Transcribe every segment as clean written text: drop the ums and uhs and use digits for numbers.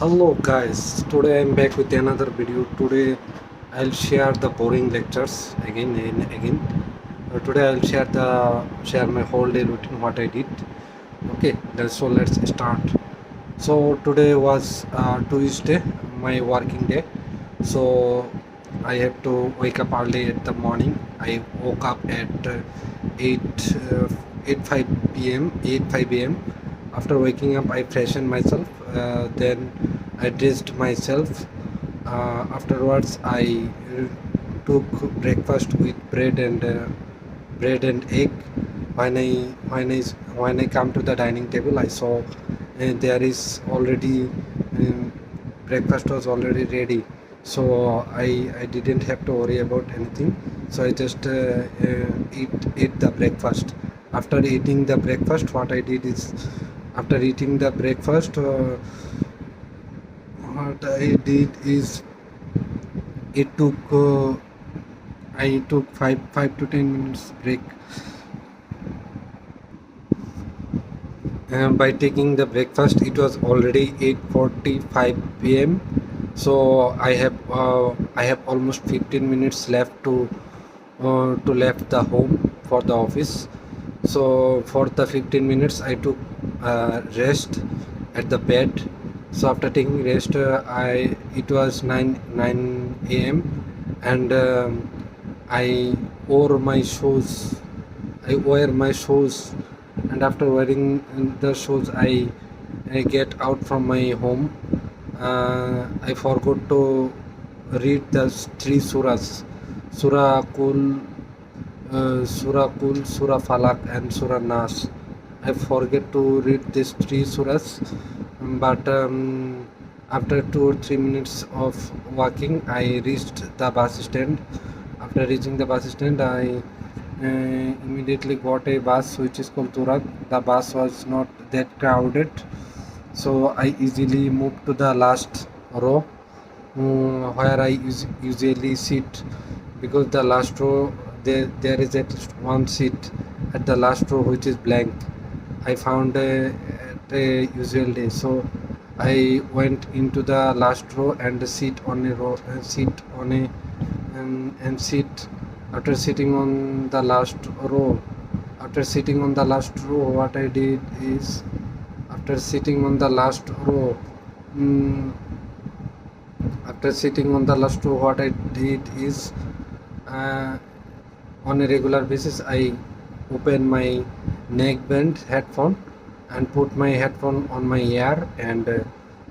Hello guys, today I'm back with another video. Today I'll share the boring lectures again and again. Today I'll share my whole day routine, what I did. Okay, so let's start. So today was Tuesday, my working day. So I have to wake up early at the morning. I woke up at 8 8 5 p.m. 8 5 a.m. After waking up, I freshened myself. Then I dressed myself. Afterwards, I took breakfast with bread and egg. When I when I when I come to the dining table, I saw there is already breakfast was already ready. So I didn't have to worry about anything. So I just eat the breakfast. After eating the breakfast, what I did is after eating the breakfast, what I did is it took I took five to 10 minutes break. By taking the breakfast, it was already 8:45 p.m. So I have almost 15 minutes left to left the home for the office. So for the 15 minutes I took rest at the bed. So after taking rest, I it was 9 a.m. and I wore my shoes. I wear my shoes, and after wearing the shoes, I get out from my home. I forgot to read the three surahs, Surah Kul, Surah Falak, and Surah Nas. I forget to read these three surahs, but after 2 or 3 minutes of walking, I reached the bus stand. After reaching the bus stand, I immediately got a bus which is called Turak. The bus was not that crowded, so I easily moved to the last row, where I usually sit, because the last row there is at least one seat at the last row which is blank. I found at a usual day, so I went into the last row and sit. After sitting on the last row, what I did is after sitting on the last row. mm After sitting on the last row, what I did is uh, on a regular basis I open my neck band headphone and put my headphone on my ear and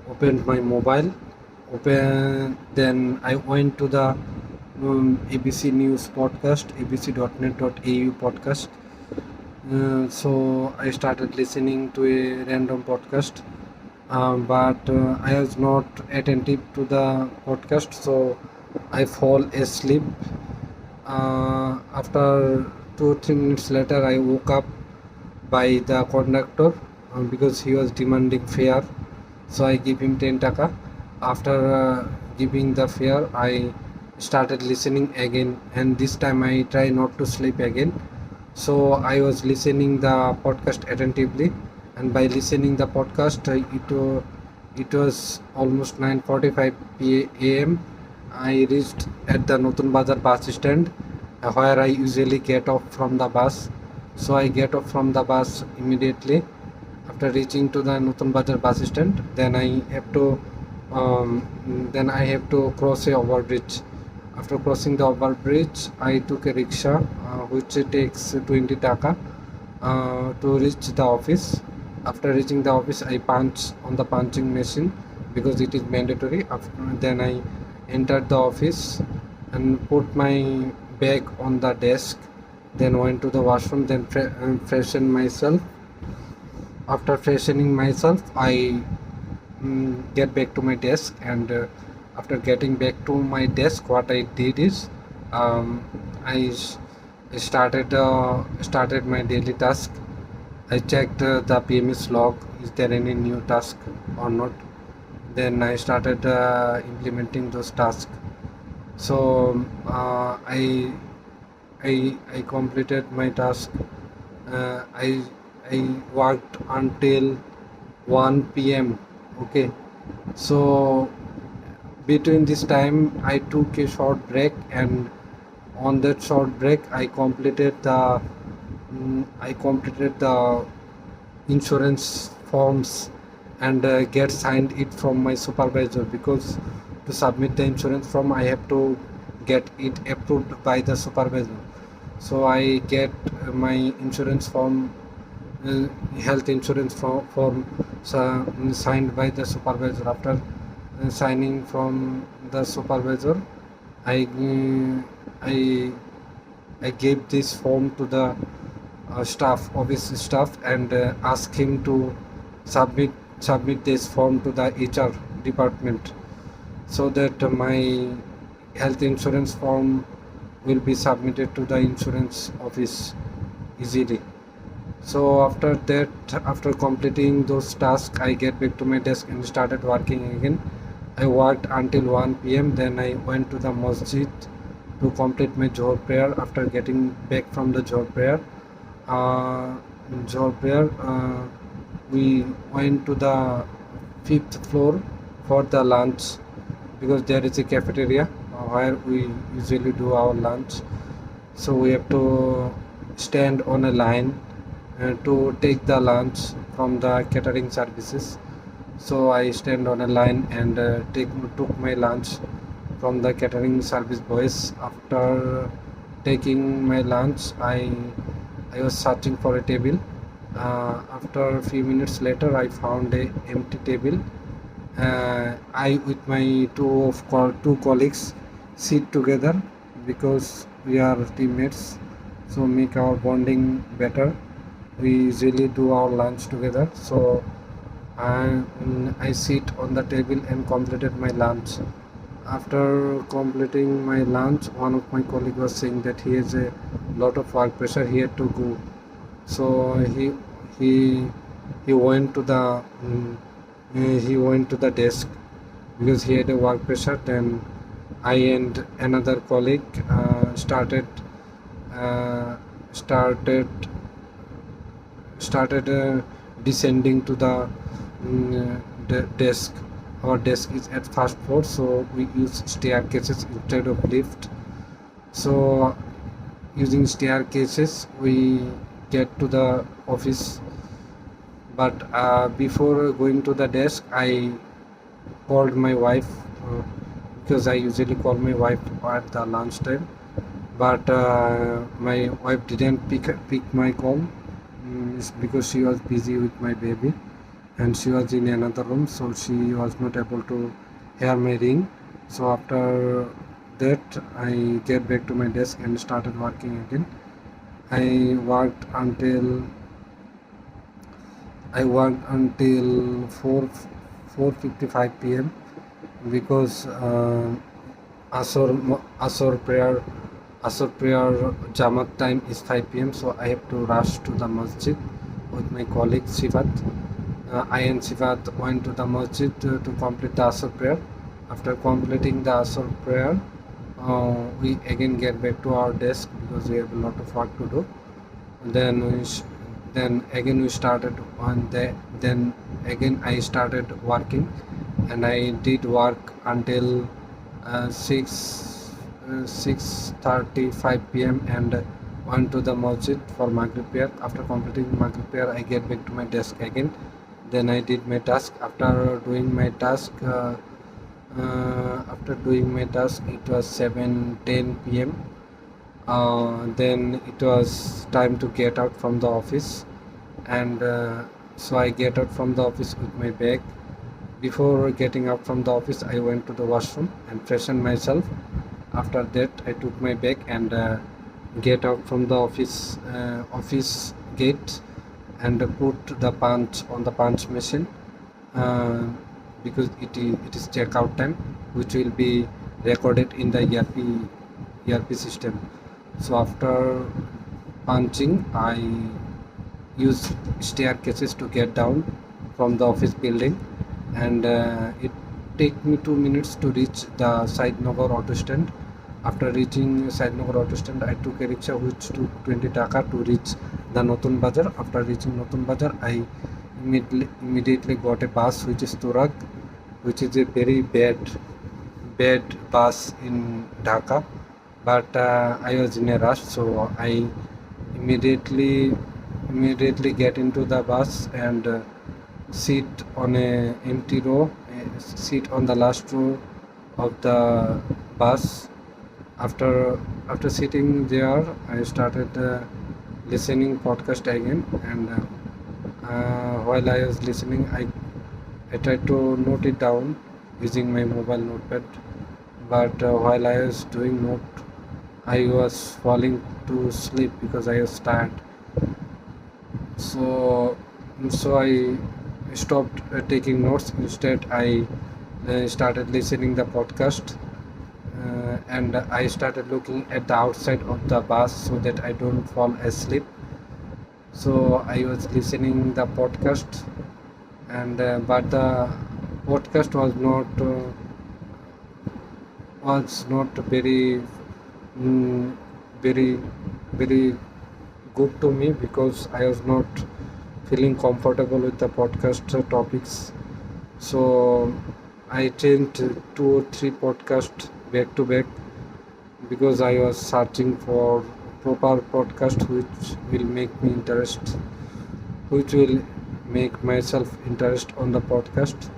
opened my mobile. Then I went to the ABC News podcast, abc.net.au podcast. So I started listening to a random podcast, but I was not attentive to the podcast, so I fall asleep. After 2 or 3 minutes later, I woke up by the conductor because he was demanding fare. So I give him 10 taka. After giving the fare, I started listening again, and this time I try not to sleep again. So I was listening the podcast attentively, and by listening the podcast, it was almost 9:45 a.m. I reached at the Notun Bazar bus stand, where I usually get off from the bus. So I get off from the bus immediately. After reaching to the Notun Bazar bus stand, then I have to cross a overbridge. After crossing the overbridge, I took a rickshaw, which takes 20 taka to reach the office. After reaching the office, I punch on the punching machine because it is mandatory. Then I entered the office and put my bag on the desk. Then went to the washroom. Then freshened myself. After freshening myself, I get back to my desk, and after getting back to my desk, what I did is um, I started my daily task. I checked the PMS log. Is there any new task or not? Then I started implementing those tasks. So I completed my task. Uh, I I worked until 1 p.m. Okay, So between this time I took a short break, and on that short break I completed the insurance forms and get signed it from my supervisor, because to submit the insurance form I have to get it approved by the supervisor. So I get my insurance form, uh, health insurance form signed by the supervisor. After signing from the supervisor, I I I gave this form to the office staff, and ask him to submit submit this form to the HR department, so that my health insurance form will be submitted to the insurance office easily. So after that, after completing those tasks, I get back to my desk and started working again. I worked until 1 p.m. Then I went to the masjid to complete my Zohar prayer. After getting back from the uh, Zohar prayer, we went to the fifth floor for the lunch, because there is a cafeteria where we usually do our lunch. So we have to stand on a line to take the lunch from the catering services. So I stand on a line and took my lunch from the catering service boys. After taking my lunch, I was searching for a table. After a few minutes later, I found a empty table. I with my two colleagues sit together, because we are teammates, so make our bonding better. We usually do our lunch together. So I sit on the table and completed my lunch. After completing my lunch, one of my colleagues was saying that he has a lot of work pressure, he had to go. So he he went to the he went to the desk, because he had a work pressure. Then I and another colleague uh, started started descending to the desk. Our desk is at first floor, so we use staircases instead of lift. So using staircases, we get to the office. But before going to the desk, I called my wife, because I usually call my wife at the lunchtime. But my wife didn't pick my call. It's because she was busy with my baby, and she was in another room, so she was not able to hear my ring. So after that, I get back to my desk and started working again. I worked until I worked until 4:55 p.m. because Asr prayer Jamat time is 5 p.m. So I have to rush to the masjid with my colleague Sivat. I and Sivat went to the masjid to complete the Asr prayer. After completing the Asr prayer, we again get back to our desk, because we have a lot of work to do. Then then again we started on the then again I started working, and I did work until 6:35 p.m. and went to the masjid for Maghrib prayer. After completing Maghrib prayer, I get back to my desk again. Then I did my task. After doing my task, it was 7:10 p.m. Then it was time to get out from the office, and so I get out from the office with my bag. Before getting out from the office, I went to the washroom and freshened myself. After that, I took my bag and get out from the office gate, and put the punch on the punch machine, uh, because it is checkout time, which will be recorded in the ERP system. So after punching, I use staircases to get down from the office building, and it take me 2 minutes to reach the Saidnagar auto stand. After reaching Saidnagar auto stand, I took a rickshaw which took 20 taka to reach the Notun Bazar. After reaching Notun Bazar, I immediately got a bus which is Turag. which is a very bad bus in Dhaka. But I was in a rush, so I immediately immediately get into the bus and sit on a empty row, sit on the last row of the bus. After sitting there, I started listening podcast again, and while I was listening, I tried to note it down using my mobile notepad. But while I was doing note, I was falling to sleep because I was tired. So I stopped taking notes. Instead, I started listening the podcast, and I started looking at the outside of the bus so that I don't fall asleep. So I was listening the podcast, and but the podcast was not very mm, very very good to me because I was not feeling comfortable with the podcast topics. So I changed two or three podcasts back to back because I was searching for proper podcast which will make myself interest on the podcast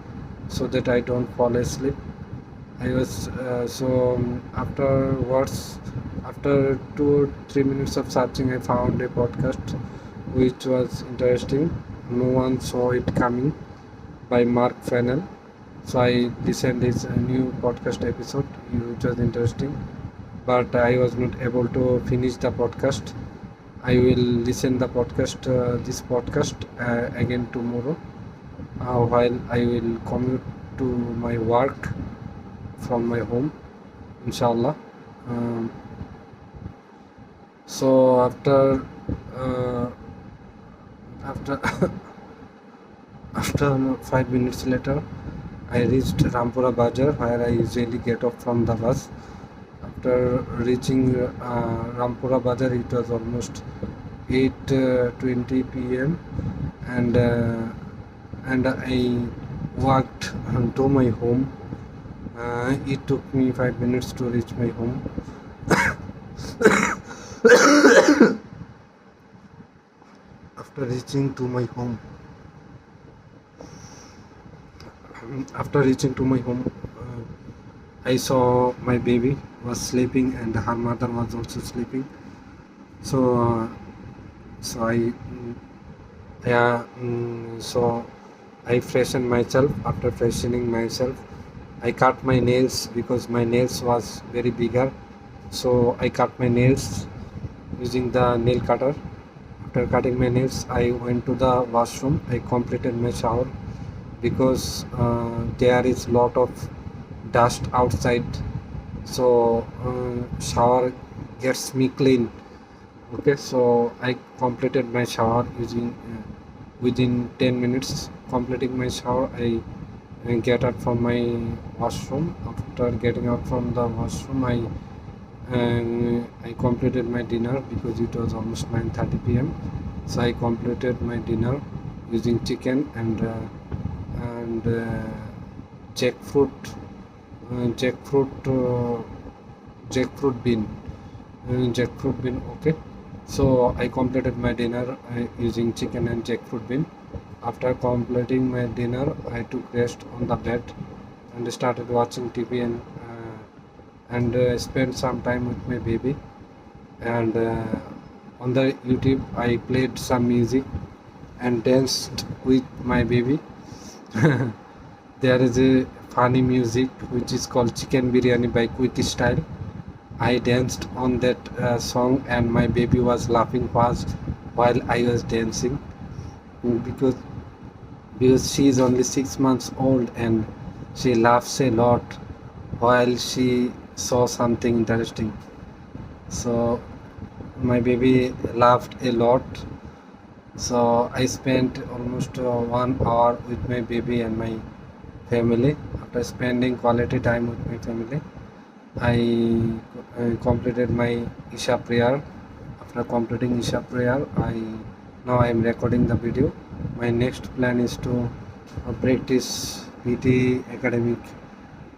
so that I don't fall asleep. I was afterwards, after 2 or 3 minutes of searching, I found a podcast which was interesting. No one saw it coming, by Mark Fennell. So I listened this new podcast episode, which was interesting, but I was not able to finish the podcast. I will listen the podcast, this podcast again tomorrow, while I will commute to my work from my home, inshallah. Um, so uh, after after 5 minutes later, I reached Rampura Bazaar, where I usually get off from the bus. After reaching Rampura Bazaar, it was almost 8:20 p.m. and I walked to my home. It took me 5 minutes to reach my home. After reaching to my home, after reaching to my home, I saw my baby was sleeping and her mother was also sleeping. So, so I freshened myself. After freshening myself, I cut my nails because my nails was very bigger. So I cut my nails using the nail cutter. After cutting my nails, I went to the washroom. I completed my shower because there is lot of dust outside. So shower gets me clean. Okay, so I completed my shower using within 10 minutes. Completing my shower, I get out from my washroom. After getting out from the washroom, I completed my dinner because it was almost 9:30 p.m. So I completed my dinner using chicken and jackfruit jackfruit jackfruit bean jackfruit bean. Okay, so I completed my dinner using chicken and jackfruit bean. After completing my dinner, I took rest on the bed and started watching TV and spent some time with my baby. And on the YouTube, I played some music and danced with my baby. There is a funny music which is called Chicken Biryani by Quick Style. I danced on that song and my baby was laughing fast while I was dancing because she is only 6 months old and she laughs a lot while she saw something interesting. So my baby laughed a lot. So I spent almost 1 hour with my baby and my family. After spending quality time with my family, I completed my Isha prayer. After completing Isha prayer, now I am recording the video. My next plan is to practice PT academic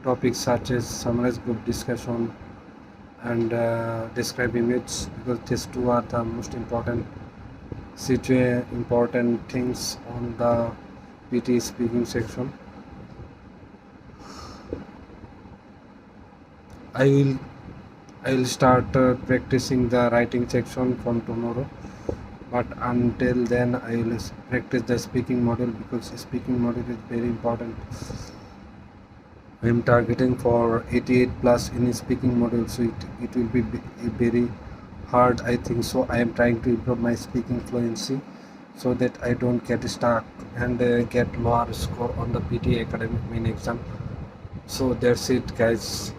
topics such as summarize group discussion and describe image, because these two are the most important things on the PT speaking section. I will I will start practicing the writing section from tomorrow. But until then, I will practice the speaking model, because speaking model is very important. I am targeting for 88 plus in speaking model, so it will be very hard, I think. So I am trying to improve my speaking fluency so that I don't get stuck and get lower score on the PT academic main exam. So that's it, guys.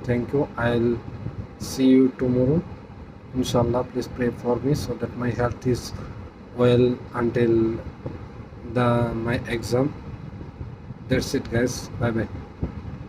Thank you. I'll see you tomorrow. Inshallah, please pray for me so that my health is well until the my exam. That's it, guys. Bye bye.